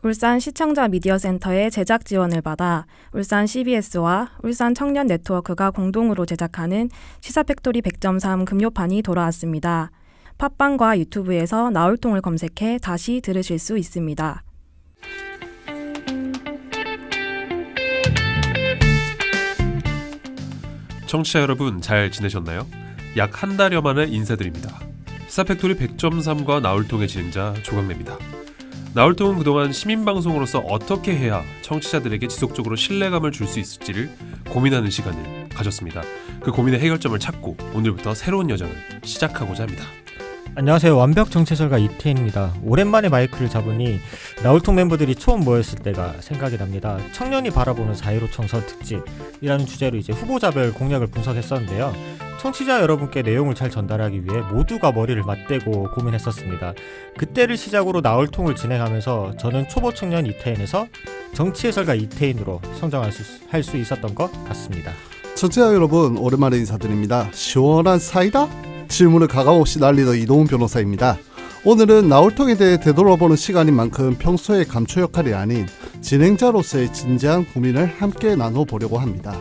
울산 시청자 미디어센터의 제작 지원을 받아 울산 CBS와 울산 청년 네트워크가 공동으로 제작하는 시사팩토리 100.3 금요판이 돌아왔습니다. 팟빵과 유튜브에서 나올통을 검색해 다시 들으실 수 있습니다. 청취자 여러분 잘 지내셨나요? 약 한 달여 만에 인사드립니다. 시사팩토리 100.3과 나올통의 진행자 조강래입니다. 나올통은 그동안 시민방송으로서 어떻게 해야 청취자들에게 지속적으로 신뢰감을 줄 수 있을지를 고민하는 시간을 가졌습니다. 그 고민의 해결점을 찾고 오늘부터 새로운 여정을 시작하고자 합니다. 안녕하세요. 완벽 정치설가 이태인입니다. 오랜만에 마이크를 잡으니 나올통 멤버들이 처음 모였을 때가 생각이 납니다. 청년이 바라보는 4.15 총선 특집이라는 주제로 이제 후보자별 공약을 분석했었는데요. 청취자 여러분께 내용을 잘 전달하기 위해 모두가 머리를 맞대고 고민했었습니다. 그때를 시작으로 나올통을 진행하면서 저는 초보 청년 이태인에서 정치 해설가 이태인으로 성장할 수 있었던 것 같습니다. 청취자 여러분 오랜만에 인사드립니다. 시원한 사이다? 질문을 가감없이 날리던 이동훈 변호사입니다. 오늘은 나올통에 대해 되돌아보는 시간인 만큼 평소의 감초 역할이 아닌 진행자로서의 진지한 고민을 함께 나눠보려고 합니다.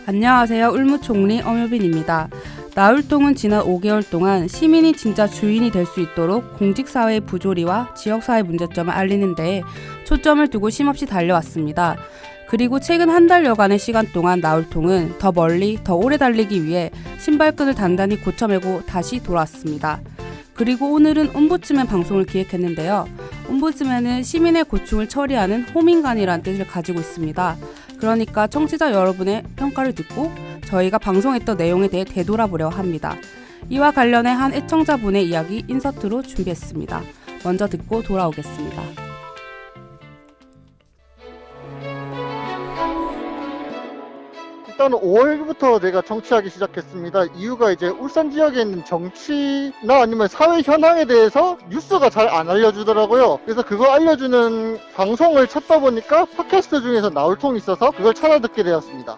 안녕하세요. 울무총리 엄효빈입니다. 나올통은 지난 5개월 동안 시민이 진짜 주인이 될 수 있도록 공직사회의 부조리와 지역사회 문제점을 알리는 데에 초점을 두고 쉼없이 달려왔습니다. 그리고 최근 한 달여간의 시간 동안 나올통은 더 멀리 더 오래 달리기 위해 신발끈을 단단히 고쳐매고 다시 돌아왔습니다. 그리고 오늘은 옴부ds맨 방송을 기획했는데요. 옴부ds맨은 시민의 고충을 처리하는 호민관이라는 뜻을 가지고 있습니다. 그러니까 청취자 여러분의 평가를 듣고 저희가 방송했던 내용에 대해 되돌아보려 합니다. 이와 관련해 한 애청자분의 이야기 인서트로 준비했습니다. 먼저 듣고 돌아오겠습니다. 일단은 5월부터 제가 정치하기 시작했습니다. 이유가 이제 울산 지역에 있는 정치나 아니면 사회 현황에 대해서 뉴스가 잘 안 알려주더라고요. 그래서 그거 알려주는 방송을 찾다 보니까 팟캐스트 중에서 나올통이 있어서 그걸 찾아 듣게 되었습니다.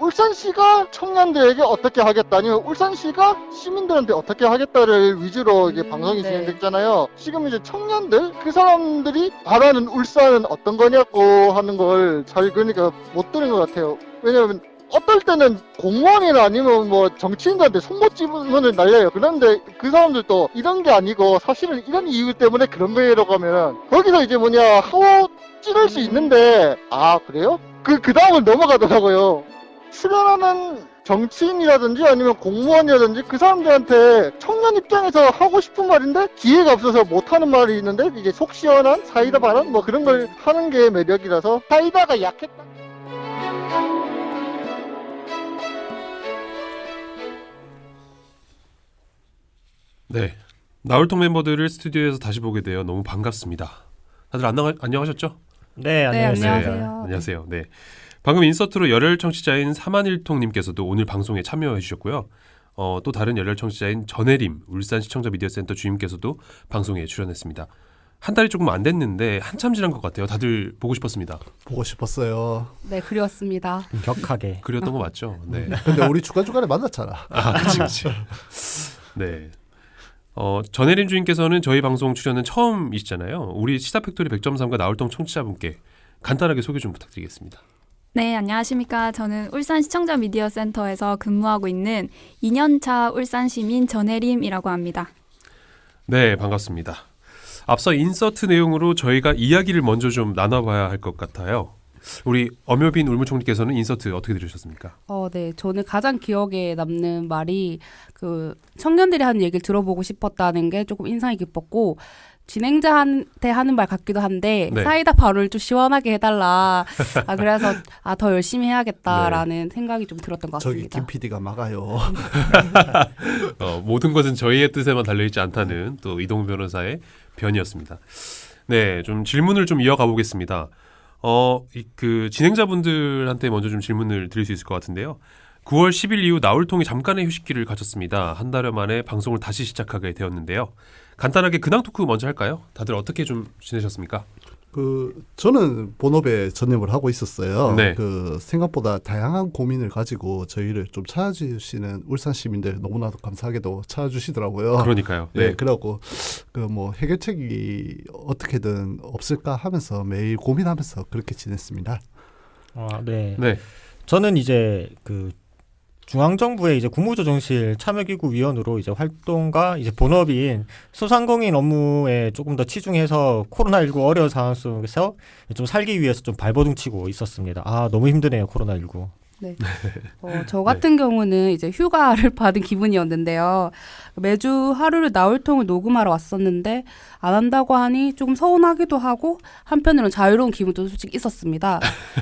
울산시가 청년들에게 어떻게 하겠다 아니면 울산시가 시민들한테 어떻게 하겠다를 위주로 이제 방송이 진행됐잖아요. 지금 이제 청년들 그 사람들이 바라는 울산은 어떤 거냐고 하는 걸 잘 그러니까 못 들은 것 같아요. 왜냐면 어떨 때는 공무원이나 아니면 뭐 정치인들한테 송곳지문을 날려요. 그런데 그 사람들도 이런 게 아니고 사실은 이런 이유 때문에 그런 거라고 하면 거기서 이제 하고 찌를 수 있는데 아 그래요? 그 다음을 넘어가더라고요. 출연하는 정치인이라든지 아니면 공무원이라든지 그 사람들한테 청년 입장에서 하고 싶은 말인데 기회가 없어서 못하는 말이 있는데 이제 속 시원한 사이다 발언 뭐 그런 걸 하는 게 매력이라서 사이다가 약했다. 네, 나올통 멤버들을 스튜디오에서 다시 보게 되어 너무 반갑습니다. 다들 안녕하셨죠? 네, 안녕하세요. 안녕하세요. 네, 방금 인서트로 열혈 청취자인 3만일통님께서도 오늘 방송에 참여해 주셨고요. 또 다른 열혈 청취자인 전혜림 울산 시청자 미디어센터 주임께서도 방송에 출연했습니다. 한 달이 조금 안 됐는데 한참 지난 것 같아요. 다들 보고 싶었습니다. 보고 싶었어요. 네, 그리웠습니다. 격하게. 그렸던 거 맞죠? 네. 근데 우리 중간중간에 만났잖아. 아, 그치. 네. 전혜림 주인께서는 저희 방송 출연은 처음이시잖아요. 우리 시사팩토리 100.3과 나올통 청취자분께 간단하게 소개 좀 부탁드리겠습니다. 네, 안녕하십니까. 저는 울산 시청자 미디어 센터에서 근무하고 있는 2년차 울산 시민 전혜림이라고 합니다. 네, 반갑습니다. 앞서 인서트 내용으로 저희가 이야기를 먼저 좀 나눠봐야 할 것 같아요. 우리 엄효빈 울무총리께서는 인서트 어떻게 들으셨습니까? 네, 저는 가장 기억에 남는 말이 그 청년들이 하는 얘기를 들어보고 싶었다는 게 조금 인상이 깊었고 진행자한테 하는 말 같기도 한데 네. 사이다 발언을 좀 시원하게 해달라. 그래서 더 열심히 해야겠다라는 생각이 좀 들었던 것 저기 같습니다. 김 PD가 막아요. 모든 것은 저희의 뜻에만 달려있지 않다는 또 이동훈 변호사의 변이었습니다. 네, 좀 질문을 좀 이어가 보겠습니다. 그 진행자분들한테 먼저 좀 질문을 드릴 수 있을 것 같은데요. 9월 10일 이후 나올통이 잠깐의 휴식기를 가졌습니다. 한 달여 만에 방송을 다시 시작하게 되었는데요. 간단하게 근황 토크 먼저 할까요? 다들 어떻게 좀 지내셨습니까? 저는 본업에 전념을 하고 있었어요. 네. 생각보다 다양한 고민을 가지고 저희를 좀 찾아주시는 울산 시민들 너무나도 감사하게도 찾아주시더라고요. 그러니까요. 네, 네. 그래갖고 해결책이 어떻게든 없을까 하면서 매일 고민하면서 그렇게 지냈습니다. 네. 네. 저는 이제 중앙정부의 이제 국무조정실 참여기구위원으로 이제 활동과 이제 본업인 소상공인 업무에 조금 더 치중해서 코로나19 어려운 상황 속에서 좀 살기 위해서 좀 발버둥 치고 있었습니다. 너무 힘드네요, 코로나19. 저 같은 경우는 이제 휴가를 받은 기분이었는데요. 매주 하루를 나울통을 녹음하러 왔었는데 안 한다고 하니 조금 서운하기도 하고 한편으로는 자유로운 기분도 솔직히 있었습니다.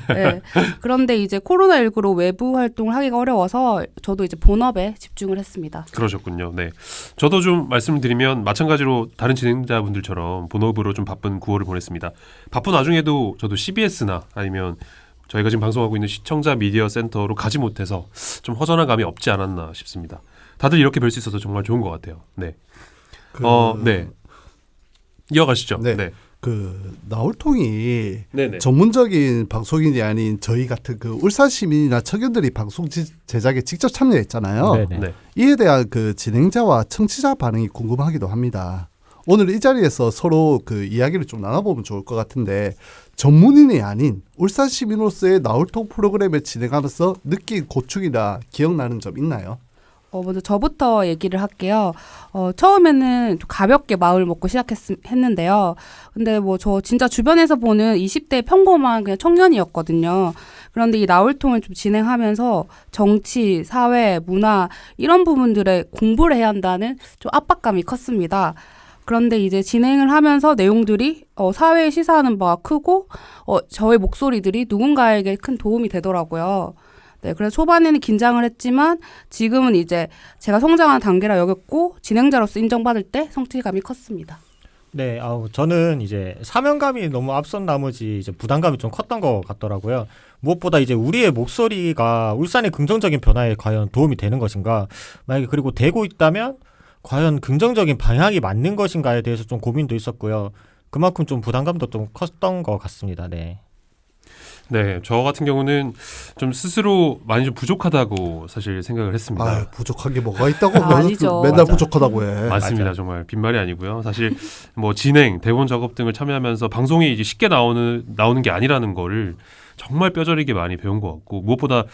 네. 그런데 이제 코로나19로 외부 활동을 하기가 어려워서 저도 이제 본업에 집중을 했습니다. 그러셨군요. 네. 저도 좀 말씀드리면 마찬가지로 다른 진행자분들처럼 본업으로 좀 바쁜 9월을 보냈습니다. 바쁜 와중에도 저도 CBS나 아니면 저희가 지금 방송하고 있는 시청자 미디어 센터로 가지 못해서 좀 허전한 감이 없지 않았나 싶습니다. 다들 이렇게 뵐 수 있어서 정말 좋은 것 같아요. 네. 네. 이어가시죠. 네. 네. 나울통이 네네. 전문적인 방송인이 아닌 저희 같은 울산 시민이나 청년들이 방송 제작에 직접 참여했잖아요. 네네. 네. 이에 대한 진행자와 청취자 반응이 궁금하기도 합니다. 오늘 이 자리에서 서로 이야기를 좀 나눠보면 좋을 것 같은데 전문인이 아닌 울산 시민으로서의 나울통 프로그램을 진행하면서 느낀 고충이나 기억나는 점 있나요? 먼저 저부터 얘기를 할게요. 처음에는 좀 가볍게 마음을 먹고 시작했는데요. 근데 저 진짜 주변에서 보는 20대 평범한 그냥 청년이었거든요. 그런데 이 나울통을 좀 진행하면서 정치, 사회, 문화 이런 부분들에 공부를 해야 한다는 좀 압박감이 컸습니다. 그런데 이제 진행을 하면서 내용들이 사회에 시사하는 바가 크고 저의 목소리들이 누군가에게 큰 도움이 되더라고요. 네, 그래서 초반에는 긴장을 했지만 지금은 이제 제가 성장하는 단계라 여겼고 진행자로서 인정받을 때 성취감이 컸습니다. 네, 저는 이제 사명감이 너무 앞선 나머지 이제 부담감이 좀 컸던 것 같더라고요. 무엇보다 이제 우리의 목소리가 울산의 긍정적인 변화에 과연 도움이 되는 것인가, 만약에 그리고 되고 있다면 과연 긍정적인 방향이 맞는 것인가에 대해서 좀 고민도 있었고요. 그만큼 좀 부담감도 좀 컸던 것 같습니다. 네. 네, 저 같은 경우는 좀 스스로 많이 좀 부족하다고 사실 생각을 했습니다. 부족한 게 뭐가 있다고 아니죠. 맨날 맞아. 부족하다고 해. 맞습니다. 맞아요. 정말 빈말이 아니고요. 사실 진행, 대본 작업 등을 참여하면서 방송이 이제 쉽게 나오는 게 아니라는 거를 정말 뼈저리게 많이 배운 것 같고, 무엇보다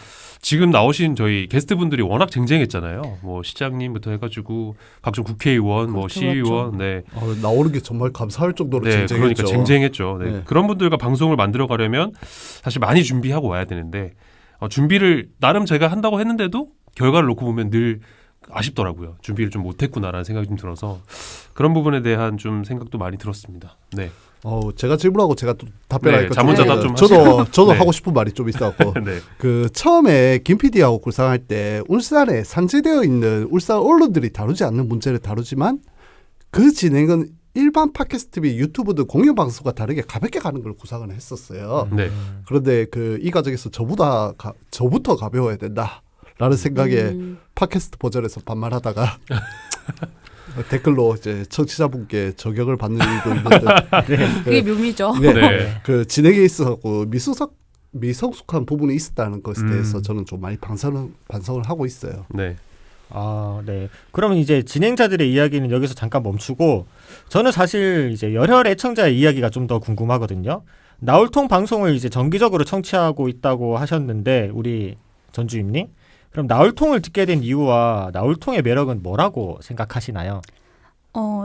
지금 나오신 저희 게스트분들이 워낙 쟁쟁했잖아요. 시장님부터 해가지고 각종 국회의원, 그렇죠, 시의원, 네, 나오는 게 정말 감사할 정도로 네, 쟁쟁했죠. 그러니까 쟁쟁했죠. 네. 네. 그런 분들과 방송을 만들어 가려면 사실 많이 준비하고 와야 되는데 준비를 나름 제가 한다고 했는데도 결과를 놓고 보면 늘 아쉽더라고요. 준비를 좀 못했구나라는 생각이 좀 들어서 그런 부분에 대한 좀 생각도 많이 들었습니다. 네. 제가 질문하고 제가 또 답변하니까 자문자답 좀 저도 네. 하고 싶은 말이 좀 있었고 네. 처음에 김 PD하고 굴상할 때 울산에 산재되어 있는 울산 언론들이 다루지 않는 문제를 다루지만 그 진행은 일반 팟캐스트 및 유튜브 등 공영방송과 다르게 가볍게 가는 걸 구상을 했었어요. 네. 그런데 이 과정에서 저부터 가벼워야 된다라는 생각에 팟캐스트 버전에서 반말하다가 댓글로 이제 청취자분께 저격을 받는 일도 있는데 그게 묘미죠. 네. 네. 진행에 있어서 미성숙한 부분이 있었다는 것에 대해서 저는 좀 많이 반성을 하고 있어요. 네. 네. 그러면 이제 진행자들의 이야기는 여기서 잠깐 멈추고 저는 사실 이제 열혈 애청자의 이야기가 좀 더 궁금하거든요. 나울통 방송을 이제 정기적으로 청취하고 있다고 하셨는데 우리 전주임님, 그럼 나울통을 듣게 된 이유와 나울통의 매력은 뭐라고 생각하시나요?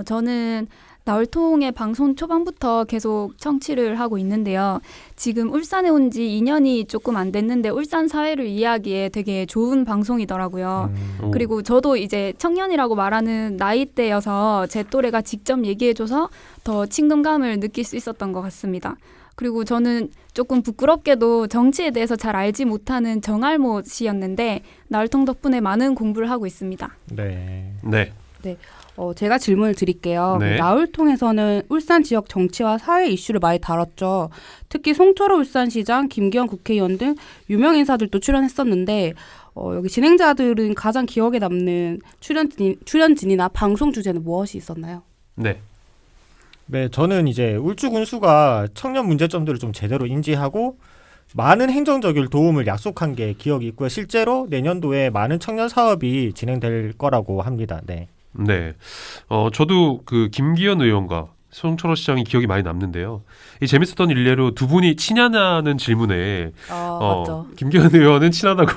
저는 나울통의 방송 초반부터 계속 청취를 하고 있는데요. 지금 울산에 온 지 2년이 조금 안 됐는데 울산 사회를 이야기에 되게 좋은 방송이더라고요. 그리고 저도 이제 청년이라고 말하는 나이대여서 제 또래가 직접 얘기해줘서 더 친근감을 느낄 수 있었던 것 같습니다. 그리고 저는 조금 부끄럽게도 정치에 대해서 잘 알지 못하는 정알모 씨였는데 나울통 덕분에 많은 공부를 하고 있습니다. 네. 네. 제가 질문을 드릴게요. 네. 나울통에서는 울산 지역 정치와 사회 이슈를 많이 다뤘죠. 특히 송철호 울산시장, 김기현 국회의원 등 유명 인사들도 출연했었는데 여기 진행자들은 가장 기억에 남는 출연진이나 방송 주제는 무엇이 있었나요? 네. 네, 저는 이제 울주군수가 청년 문제점들을 좀 제대로 인지하고 많은 행정적인 도움을 약속한 게 기억이 있고요. 실제로 내년도에 많은 청년 사업이 진행될 거라고 합니다. 네. 네. 저도 그 김기현 의원과 송철호 시장이 기억이 많이 남는데요. 이 재밌었던 일례로 두 분이 친하냐는 질문에 맞죠. 김기현 의원은 친하다고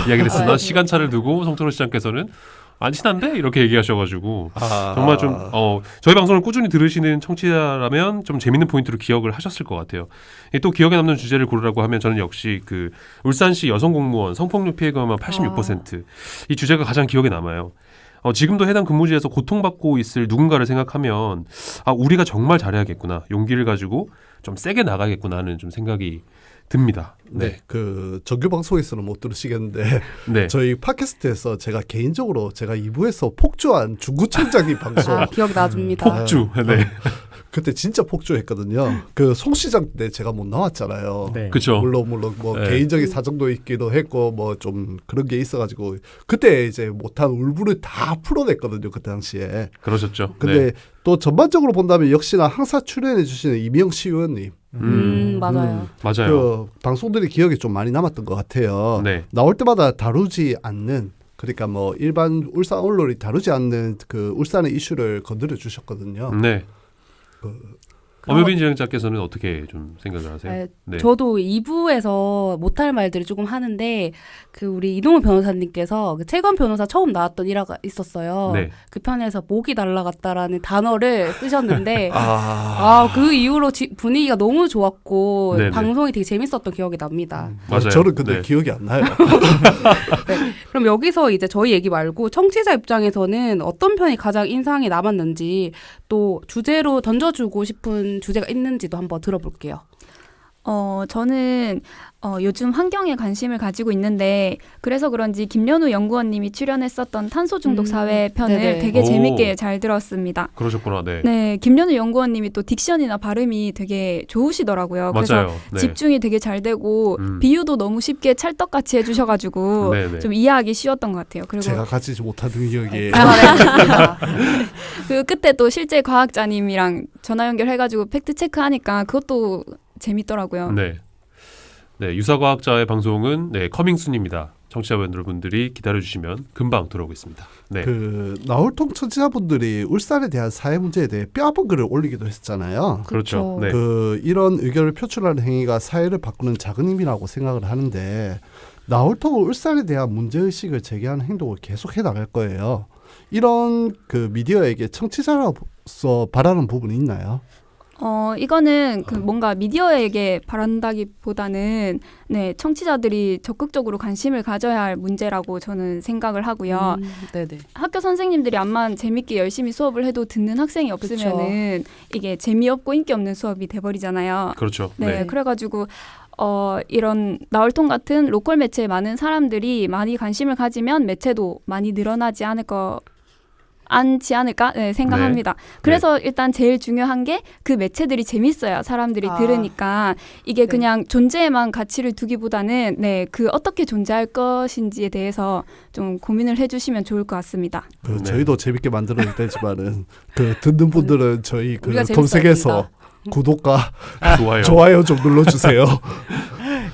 이야기를 했으나 네. 시간차를 두고 송철호 시장께서는 안 친한데? 이렇게 얘기하셔가지고 아. 정말 좀 저희 방송을 꾸준히 들으시는 청취자라면 좀 재밌는 포인트로 기억을 하셨을 것 같아요. 또 기억에 남는 주제를 고르라고 하면 저는 역시 그 울산시 여성 공무원 성폭력 피해가만 86%. 이 주제가 가장 기억에 남아요. 지금도 해당 근무지에서 고통받고 있을 누군가를 생각하면 우리가 정말 잘해야겠구나. 용기를 가지고 좀 세게 나가겠구나 하는 좀 생각이 듭니다. 네, 그 정규 방송에서는 못 들으시겠는데 네. 저희 팟캐스트에서 제가 개인적으로 제가 2부에서 폭주한 중구청장이 방송 기억나줍니다. 폭주. 네. 그때 진짜 폭주했거든요. 그 송 시장 때 제가 못 나왔잖아요. 네. 그렇죠. 물론 뭐 네. 개인적인 사정도 있기도 했고 뭐 좀 그런 게 있어가지고 그때 이제 못한 울분을 다 풀어냈거든요. 그때 당시에. 그러셨죠. 근데 네. 또 전반적으로 본다면 역시나 항상 출연해 주시는 이명 시의원님 맞아요. 맞아요. 그 방송들이 기억에 좀 많이 남았던 것 같아요. 네. 나올 때마다 다루지 않는 그러니까 뭐 일반 울산 언론이 다루지 않는 그 울산의 이슈를 건드려 주셨거든요. 네. 그, 엄효빈 진행자께서는 어떻게 좀 생각을 하세요? 네. 저도 2부에서 못할 말들을 조금 하는데 그 우리 이동훈 변호사님께서 그 채권 변호사 처음 나왔던 일화가 있었어요. 네. 그 편에서 목이 날라갔다라는 단어를 쓰셨는데 아, 그 이후로 분위기가 너무 좋았고 네네. 방송이 되게 재밌었던 기억이 납니다. 맞아요. 저는 근데 네. 기억이 안 나요. 그럼 여기서 이제 저희 얘기 말고 청취자 입장에서는 어떤 편이 가장 인상이 남았는지 또 주제로 던져주고 싶은 주제가 있는지도 한번 들어볼게요. 저는 요즘 환경에 관심을 가지고 있는데 그래서 그런지 김연우 연구원님이 출연했었던 탄소 중독 사회 편을 네네. 되게 오. 재밌게 잘 들었습니다. 그러셨구나. 네. 네, 김연우 연구원님이 또 딕션이나 발음이 되게 좋으시더라고요. 그래서 맞아요. 네. 집중이 되게 잘 되고 비유도 너무 쉽게 찰떡같이 해주셔가지고 네네. 좀 이해하기 쉬웠던 것 같아요. 그리고 제가 가지지 못한 능력이 네, 맞습니다. 그 끝에 또 실제 과학자님이랑 전화 연결해가지고 팩트 체크하니까 그것도 재밌더라고요. 네. 네, 유사과학자의 방송은 커밍순입니다. 청취자분들이 기다려주시면 금방 돌아오겠습니다. 네. 그 나홀통 청취자분들이 울산에 대한 사회 문제에 대해 뼈아픈 글을 올리기도 했잖아요. 그렇죠. 그렇죠. 네. 그 이런 의견을 표출하는 행위가 사회를 바꾸는 작은 힘이라고 생각을 하는데 나홀통은 울산에 대한 문제의식을 제기하는 행동을 계속해 나갈 거예요. 이런 그 미디어에게 청취자로서 바라는 부분이 있나요? 이거는 그 뭔가 미디어에게 바란다기보다는 청취자들이 적극적으로 관심을 가져야 할 문제라고 저는 생각을 하고요. 네네. 학교 선생님들이 암만 재밌게 열심히 수업을 해도 듣는 학생이 없으면은 이게 재미없고 인기 없는 수업이 돼버리잖아요. 그렇죠. 네, 그래가지고 이런 나홀통 같은 로컬 매체에 많은 사람들이 많이 관심을 가지면 매체도 많이 늘어나지 않을까 생각합니다. 그래서 일단 제일 중요한 게 그 매체들이 재밌어야 사람들이 들으니까 이게 그냥 존재에만 가치를 두기보다는 그 어떻게 존재할 것인지에 대해서 좀 고민을 해주시면 좋을 것 같습니다. 그 저희도 재밌게 만들어야 되지만은 그 듣는 분들은 저희 그 우리가 검색해서 구독과 좋아요 좀 눌러주세요.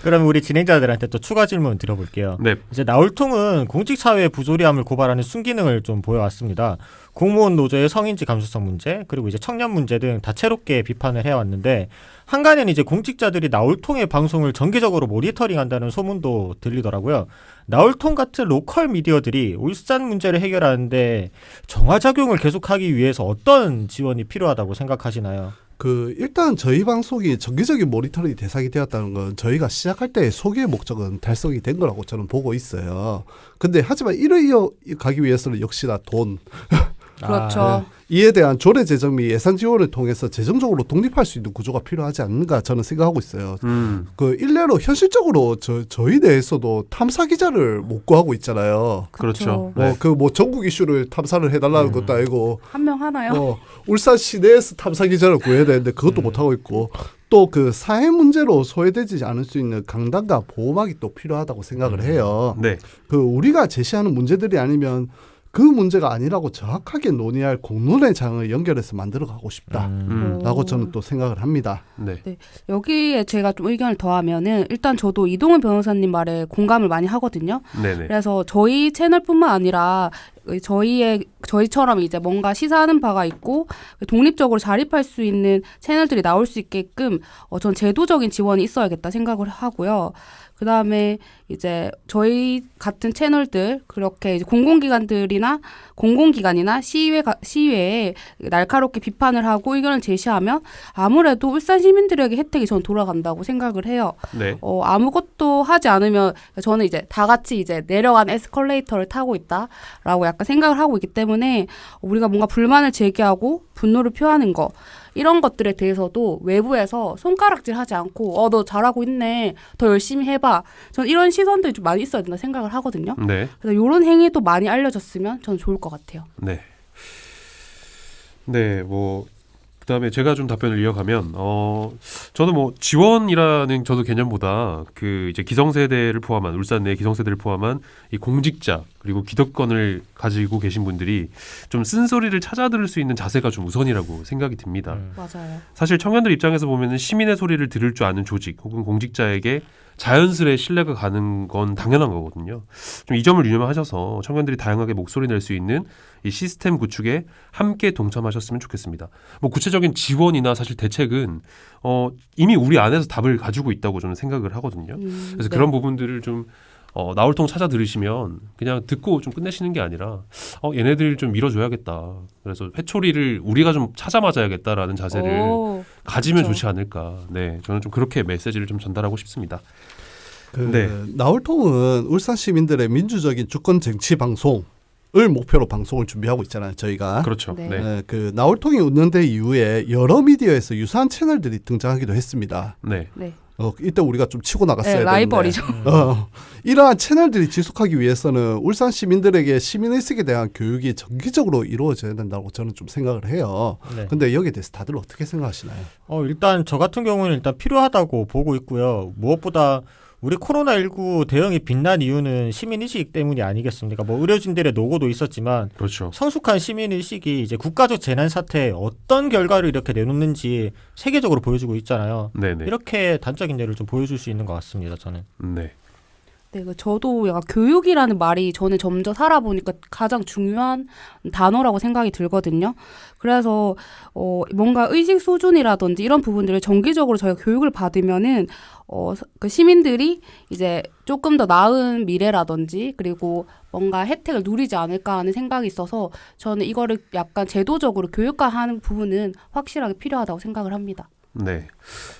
그러면 우리 진행자들한테 또 추가 질문 드려볼게요. 네. 이제 나홀통은 공직사회의 부조리함을 고발하는 순기능을 좀 보여왔습니다. 공무원 노조의 성인지 감수성 문제, 그리고 이제 청년 문제 등 다채롭게 비판을 해왔는데 한간에는 이제 공직자들이 나홀통의 방송을 정기적으로 모니터링한다는 소문도 들리더라고요. 나홀통 같은 로컬 미디어들이 울산 문제를 해결하는데 정화작용을 계속하기 위해서 어떤 지원이 필요하다고 생각하시나요? 그 일단 저희 방송이 정기적인 모니터링 대상이 되었다는 건 저희가 시작할 때 소개의 목적은 달성이 된 거라고 저는 보고 있어요. 근데 하지만 이어가기 위해서는 역시나 돈. 그렇죠. 이에 대한 조례 제정 및 예산 지원을 통해서 재정적으로 독립할 수 있는 구조가 필요하지 않는가 저는 생각하고 있어요. 그 일례로 현실적으로 저희 내에서도 탐사 기자를 못 구하고 있잖아요. 그렇죠. 뭐 전국 이슈를 탐사를 해달라는 것도 아니고 한 명 하나요? 울산 시내에서 탐사 기자를 구해야 되는데 그것도 못 하고 있고 또 그 사회 문제로 소외되지 않을 수 있는 강단과 보호막이 또 필요하다고 생각을 해요. 네. 그 우리가 제시하는 문제들이 아니면 그 문제가 아니라고 정확하게 논의할 공론의 장을 연결해서 만들어가고 싶다라고 저는 또 생각을 합니다. 네. 여기에 제가 좀 의견을 더하면은 일단 저도 이동훈 변호사님 말에 공감을 많이 하거든요. 네네. 그래서 저희 채널뿐만 아니라 저희처럼 이제 뭔가 시사하는 바가 있고 독립적으로 자립할 수 있는 채널들이 나올 수 있게끔 전 제도적인 지원이 있어야겠다 생각을 하고요. 그 다음에 이제 저희 같은 채널들 그렇게 이제 공공기관이나 시의회에 날카롭게 비판을 하고 의견을 제시하면 아무래도 울산 시민들에게 혜택이 전 돌아간다고 생각을 해요. 네. 아무것도 하지 않으면 저는 이제 다 같이 이제 내려간 에스컬레이터를 타고 있다라고 약간 생각을 하고 있기 때문에 우리가 뭔가 불만을 제기하고 분노를 표하는 거 이런 것들에 대해서도 외부에서 손가락질하지 않고 너 잘하고 있네 더 열심히 해봐 전 이런 시선들이 좀 많이 있어야 된다 생각을 하거든요. 네. 그래서 이런 행위도 많이 알려졌으면 저는 좋을 것 같아요. 네. 네, 뭐 그다음에 제가 좀 답변을 이어가면 저는 뭐 지원이라는 저도 개념보다 그 이제 기성세대를 포함한 울산 내 기성세대를 포함한 이 공직자 그리고 기득권을 가지고 계신 분들이 좀 쓴소리를 찾아 들을 수 있는 자세가 좀 우선이라고 생각이 듭니다. 맞아요. 사실 청년들 입장에서 보면은 시민의 소리를 들을 줄 아는 조직 혹은 공직자에게 자연스레 신뢰가 가는 건 당연한 거거든요. 좀 이 점을 유념하셔서 청년들이 다양하게 목소리 낼 수 있는 이 시스템 구축에 함께 동참하셨으면 좋겠습니다. 뭐 구체적인 지원이나 사실 대책은 이미 우리 안에서 답을 가지고 있다고 저는 생각을 하거든요. 그래서 그런 부분들을 좀 나올통 찾아 들으시면 그냥 듣고 좀 끝내시는 게 아니라 얘네들 좀 밀어줘야겠다. 그래서 회초리를 우리가 좀 찾아 맞아야겠다라는 자세를 가지면 그렇죠. 좋지 않을까. 네, 저는 좀 그렇게 메시지를 좀 전달하고 싶습니다. 네. 나올통은 울산 시민들의 민주적인 주권 정치 방송을 목표로 방송을 준비하고 있잖아요. 저희가. 그렇죠. 네. 네. 네, 그 나올통이 운영된 이후에 여러 미디어에서 유사한 채널들이 등장하기도 했습니다. 네. 네. 이때 우리가 좀 치고 나갔어야 되는데. 라이벌이죠. 이러한 채널들이 지속하기 위해서는 울산 시민들에게 시민의식에 대한 교육이 정기적으로 이루어져야 된다고 저는 좀 생각을 해요. 네. 근데 여기에 대해서 다들 어떻게 생각하시나요? 일단 저 같은 경우는 일단 필요하다고 보고 있고요. 무엇보다 우리 코로나19 대응이 빛난 이유는 시민의식 때문이 아니겠습니까? 뭐 의료진들의 노고도 있었지만 그렇죠. 성숙한 시민의식이 이제 국가적 재난 사태에 어떤 결과를 이렇게 내놓는지 세계적으로 보여주고 있잖아요. 네네. 이렇게 단적인 예를 좀 보여줄 수 있는 것 같습니다. 저는. 네. 네, 저도 약간 교육이라는 말이 저는 점점 살아보니까 가장 중요한 단어라고 생각이 들거든요. 그래서 뭔가 의식 수준이라든지 이런 부분들을 정기적으로 저희가 교육을 받으면은 그 시민들이 이제 조금 더 나은 미래라든지 그리고 뭔가 혜택을 누리지 않을까 하는 생각이 있어서 저는 이거를 약간 제도적으로 교육화하는 부분은 확실하게 필요하다고 생각을 합니다. 네.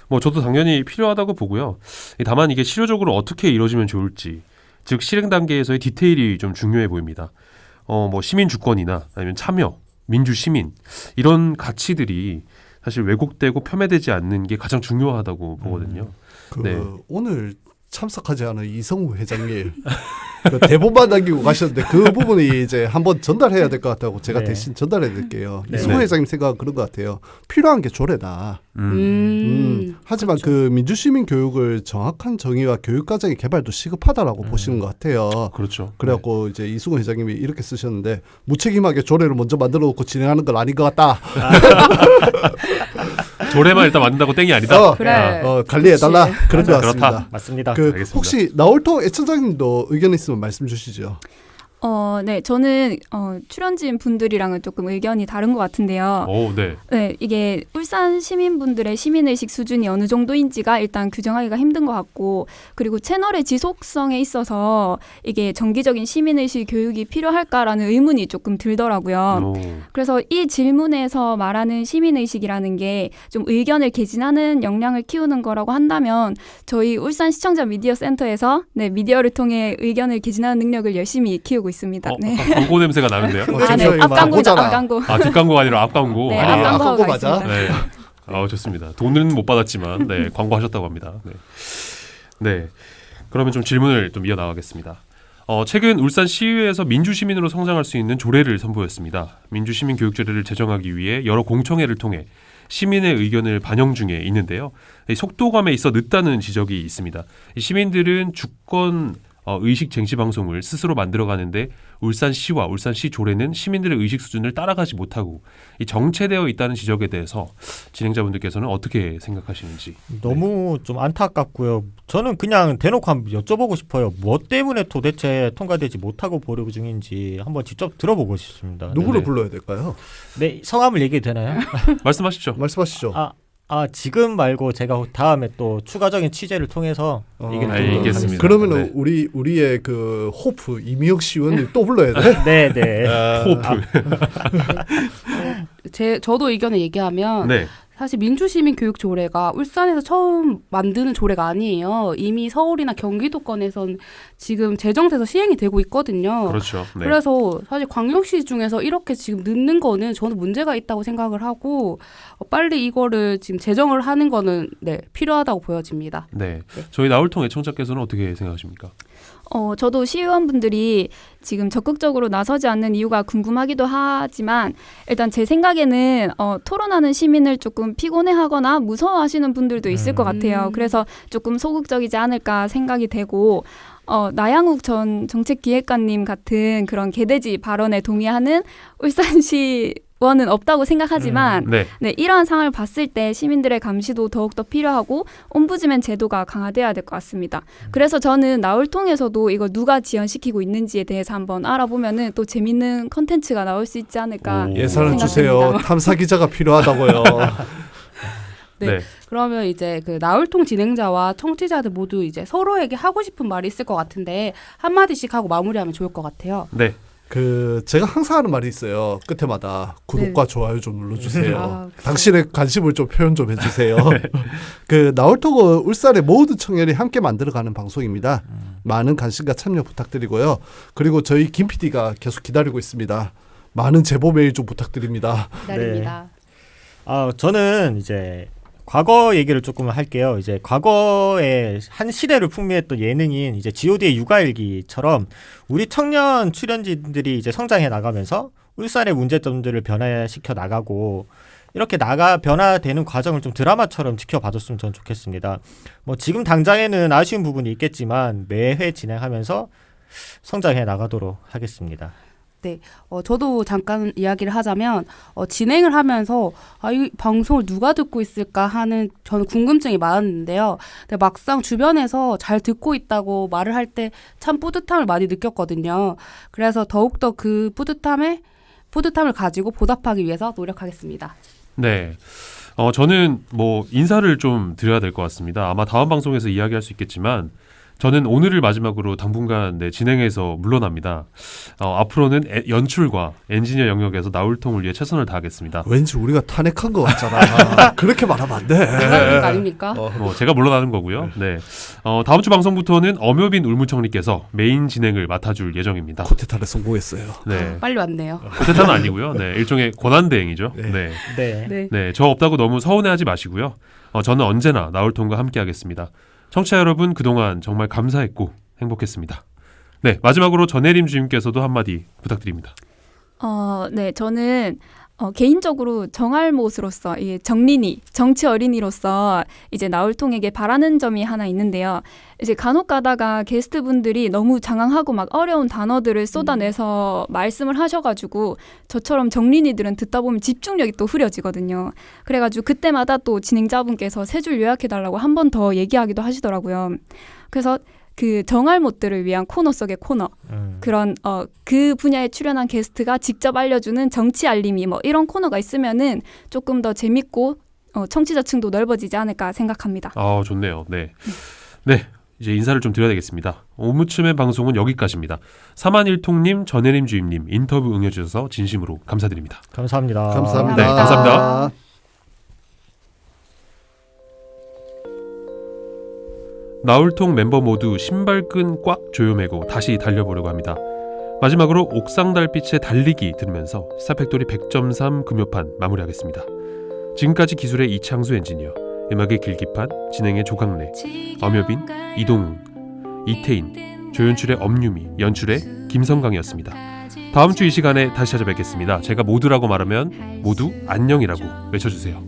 뭐 저도 당연히 필요하다고 보고요. 다만 이게 실효적으로 어떻게 이루어지면 좋을지, 즉 실행 단계에서의 디테일이 좀 중요해 보입니다. 뭐 시민 주권이나 아니면 참여, 민주 시민 이런 가치들이 사실 왜곡되고 폄훼되지 않는 게 가장 중요하다고 보거든요. 네. 오늘 참석하지 않은 이성우 회장님 그 대본만 남기고 가셨는데 그 부분이 이제 한번 전달해야 될 것 같다고 제가 네. 대신 전달해 드릴게요. 네. 이성우 네. 회장님 생각은 그런 것 같아요. 필요한 게 조례다. 하지만 그렇죠. 그 민주시민 교육을 정확한 정의와 교육과정의 개발도 시급하다라고 보시는 것 같아요. 그렇죠. 그래갖고 이제 이승우 회장님이 이렇게 쓰셨는데 무책임하게 조례를 먼저 만들어 놓고 진행하는 건 아닌 것 같다. 조례만 일단 만든다고 땡이 아니다. 그래. 관리해달라. 그치. 그런 것 맞아, 같습니다. 그렇다. 맞습니다. 그 알겠습니다. 혹시 나올통 애청자님도 의견 있으면 말씀 주시죠. 네, 저는 출연진 분들이랑은 조금 의견이 다른 것 같은데요. 오, 네. 네, 이게 울산 시민분들의 시민의식 수준이 어느 정도인지가 일단 규정하기가 힘든 것 같고, 그리고 채널의 지속성에 있어서 이게 정기적인 시민의식 교육이 필요할까라는 의문이 조금 들더라고요. 오, 그래서 이 질문에서 말하는 시민의식이라는 게 좀 의견을 개진하는 역량을 키우는 거라고 한다면 저희 울산 시청자 미디어 센터에서 미디어를 통해 의견을 개진하는 능력을 열심히 키우고 있습니다. 네. 약간 광고 냄새가 나는데요. 아, 네. 이거 앞광고죠. 광고잖아. 앞광고. 아, 뒷광고가 아니라 앞광고. 네, 아, 앞광고 하고 광고 맞아? 가겠습니다. 네. 좋습니다. 돈은 못 받았지만 광고하셨다고 합니다. 네. 네. 그러면 좀 질문을 좀 이어나가겠습니다. 최근 울산 시의회에서 민주시민으로 성장할 수 있는 조례를 선보였습니다. 민주시민 교육조례를 제정하기 위해 여러 공청회를 통해 시민의 의견을 반영 중에 있는데요. 이 속도감에 있어 늦다는 지적이 있습니다. 이 시민들은 주권 의식 쟁취 방송을 스스로 만들어가는데 울산시와 울산시 조례는 시민들의 의식 수준을 따라가지 못하고 이 정체되어 있다는 지적에 대해서 진행자분들께서는 어떻게 생각하시는지. 너무 좀 안타깝고요. 저는 그냥 대놓고 한번 여쭤보고 싶어요. 뭐 때문에 도대체 통과되지 못하고 보류 중인지 한번 직접 들어보고 싶습니다. 누구를 네네. 불러야 될까요? 네, 성함을 얘기해도 되나요? 말씀하시죠. 말씀하시죠. 지금 말고 제가 다음에 또 추가적인 취재를 통해서 얘기를 드리도록 알겠습니다. 하겠습니다. 그러면은 네. 우리의 그 호프 이미혁 씨 의원님 또 불러야 돼? 네, 네. 호프. 저도 의견을 얘기하면 네. 사실 민주시민교육조례가 울산에서 처음 만드는 조례가 아니에요. 이미 서울이나 경기도권에선 지금 제정돼서 시행이 되고 있거든요. 그렇죠. 네. 그래서 사실 광역시 중에서 이렇게 지금 늦는 거는 저는 문제가 있다고 생각을 하고 빨리 이거를 지금 제정을 하는 거는 필요하다고 보여집니다. 네. 저희 나울통 애청자께서는 어떻게 생각하십니까? 저도 시의원분들이 지금 적극적으로 나서지 않는 이유가 궁금하기도 하지만 일단 제 생각에는 토론하는 시민을 조금 피곤해하거나 무서워하시는 분들도 있을 것 같아요. 그래서 조금 소극적이지 않을까 생각이 되고 나양욱 전 정책기획관님 같은 그런 개돼지 발언에 동의하는 울산시 원은 없다고 생각하지만 네. 이러한 상황을 봤을 때 시민들의 감시도 더욱더 필요하고 옴부즈맨 제도가 강화돼야 될 것 같습니다. 그래서 저는 나울통에서도 이거 누가 지연시키고 있는지에 대해서 한번 알아보면은 또 재밌는 컨텐츠가 나올 수 있지 않을까 오. 예산을 생각됩니다. 주세요. 탐사 기자가 필요하다고요. 네. 그러면 이제 그 나울통 진행자와 청취자들 모두 이제 서로에게 하고 싶은 말이 있을 것 같은데 한마디씩 하고 마무리하면 좋을 것 같아요. 네. 제가 항상 하는 말이 있어요. 끝에마다 구독과 좋아요 좀 눌러주세요. 당신의 관심을 좀 표현 좀 해주세요. 나울통은 울산의 모든 청년이 함께 만들어가는 방송입니다. 많은 관심과 참여 부탁드리고요. 그리고 저희 김 PD가 계속 기다리고 있습니다. 많은 제보 메일 좀 부탁드립니다. 기다립니다. 저는 이제 과거 얘기를 조금 할게요. 이제 과거에 한 시대를 풍미했던 예능인 이제 G.O.D의 육아일기처럼 우리 청년 출연진들이 이제 성장해 나가면서 울산의 문제점들을 변화시켜 나가고 이렇게 변화되는 과정을 좀 드라마처럼 지켜봐줬으면 저는 좋겠습니다. 뭐 지금 당장에는 아쉬운 부분이 있겠지만 매회 진행하면서 성장해 나가도록 하겠습니다. 저도 잠깐 이야기를 하자면 진행을 하면서 이 방송을 누가 듣고 있을까 하는 저는 궁금증이 많았는데요. 근데 막상 주변에서 잘 듣고 있다고 말을 할 때 참 뿌듯함을 많이 느꼈거든요. 그래서 더욱더 그 뿌듯함을 가지고 보답하기 위해서 노력하겠습니다. 네. 저는 뭐 인사를 좀 드려야 될 것 같습니다. 아마 다음 방송에서 이야기할 수 있겠지만 저는 오늘을 마지막으로 당분간 진행해서 물러납니다. 앞으로는 연출과 엔지니어 영역에서 나울통을 위해 최선을 다하겠습니다. 왠지 우리가 탄핵한 것 같잖아. 그렇게 말하면 안 돼. 그러니까 아닙니까? 뭐 제가 물러나는 거고요. 네. 다음 주 방송부터는 엄효빈 울무청리께서 메인 진행을 맡아줄 예정입니다. 쿠데타를 성공했어요. 네. 빨리 왔네요. 쿠데타는 아니고요. 네. 일종의 권한대행이죠. 네. 네. 저 없다고 너무 서운해하지 마시고요. 저는 언제나 나울통과 함께하겠습니다. 청취자 여러분 그동안 정말 감사했고 행복했습니다. 네, 마지막으로 전혜림 주임께서도 한마디 부탁드립니다. 네, 저는 개인적으로 정알못으로서 정치 어린이로서 이제 나울통에게 바라는 점이 하나 있는데요. 이제 간혹 가다가 게스트분들이 너무 장황하고 막 어려운 단어들을 쏟아내서 말씀을 하셔가지고 저처럼 정린이들은 듣다 보면 집중력이 또 흐려지거든요. 그래가지고 그때마다 또 진행자분께서 세 줄 요약해달라고 한 번 더 얘기하기도 하시더라고요. 그래서 그 정알못들을 위한 코너 속의 코너 그런 그 분야에 출연한 게스트가 직접 알려주는 정치 알림이 뭐 이런 코너가 있으면은 조금 더 재밌고 청취자층도 넓어지지 않을까 생각합니다. 좋네요. 네. 이제 인사를 좀 드려야 되겠습니다. 오무침의 방송은 여기까지입니다. 사만일통님, 전혜림 주임님 인터뷰 응해주셔서 진심으로 감사드립니다. 감사합니다. 감사합니다. 네, 감사합니다. 나울통 멤버 모두 신발끈 꽉 조여매고 다시 달려보려고 합니다. 마지막으로 옥상 달빛의 달리기 들으면서 시사팩토리 100.3 금요판 마무리하겠습니다. 지금까지 기술의 이창수 엔지니어, 음악의 길기판, 진행의 조강래, 엄효빈, 이동웅, 이태인, 조연출의 엄유미, 연출의 김성강이었습니다. 다음 주 이 시간에 다시 찾아뵙겠습니다. 제가 모두라고 말하면 모두 안녕이라고 외쳐주세요.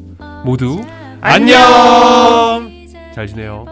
모두 안녕! 잘 지내요.